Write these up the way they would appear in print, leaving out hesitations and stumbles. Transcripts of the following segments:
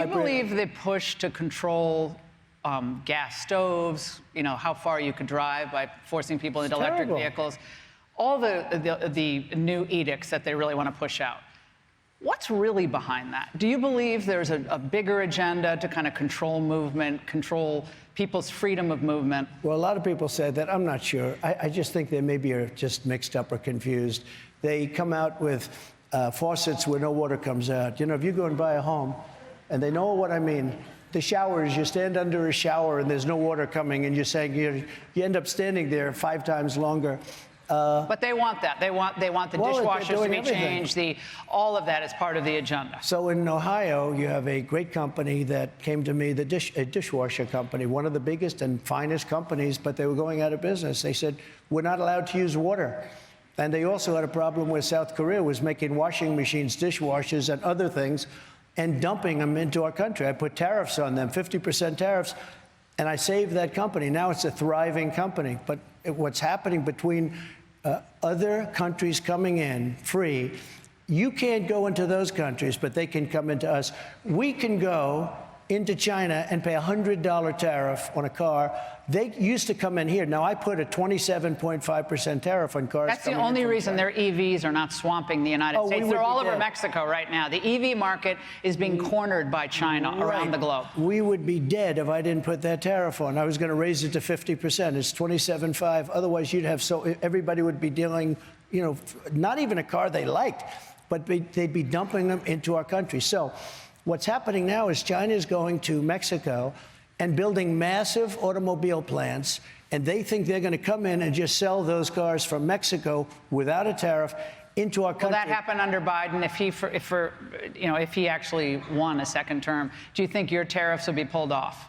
you believe the push to control gas stoves, you know, how far you could drive by forcing people into electric vehicles, all the new edicts that they really want to push out? What's really behind that? Do you believe there's a bigger agenda to kind of control movement, control people's freedom of movement? Well, a lot of people said that. I'm not sure. I just think they maybe are just mixed up or confused. They come out with faucets where no water comes out. You know, if you go and buy a home, and they know what I mean, the showers, you stand under a shower and there's no water coming, and you're saying you end up standing there 5 times longer. But they want that. They want the dishwashers to be changed. All of that is part of the agenda. So in Ohio, you have a great company that came to me, a dishwasher company, one of the biggest and finest companies, but they were going out of business. They said, we're not allowed to use water. And they also had a problem where South Korea was making washing machines, dishwashers, and other things, and dumping them into our country. I put tariffs on them, 50% tariffs, and I saved that company. Now it's a thriving company. But what's happening between other countries coming in free, you can't go into those countries, but they can come into us. We can go into China and pay a $100 tariff on a car. They used to come in here. Now, I put a 27.5% tariff on cars. That's the only reason their EVs are not swamping the United States. They're all over Mexico right now. The EV market is being cornered by China around the globe. We would be dead if I didn't put that tariff on. I was going to raise it to 50%. It's 27.5. Otherwise, you'd have everybody would be dealing, you know, not even a car they liked, but they'd be dumping them into our country. So what's happening now is China is going to Mexico and building massive automobile plants, and they think they're going to come in and just sell those cars from Mexico without a tariff into our country. Will that happen under Biden if he actually won a second term? Do you think your tariffs will be pulled off?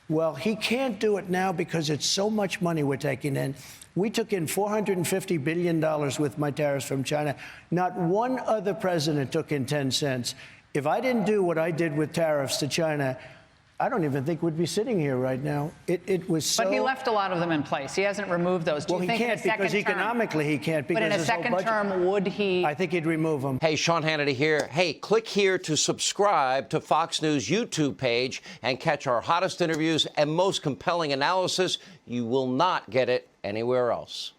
Well, he can't do it now because it's so much money we're taking in. We took in $450 billion with my tariffs from China. Not one other president took in 10 cents. If I didn't do what I did with tariffs to China, I don't even think we'd be sitting here right now. It was so... But he left a lot of them in place. He hasn't removed those. Do well, you think he can't because economically he can't. Because but in a second term, would he... I think he'd remove them. Hey, Sean Hannity here. Hey, click here to subscribe to Fox News YouTube page and catch our hottest interviews and most compelling analysis. You will not get it anywhere else.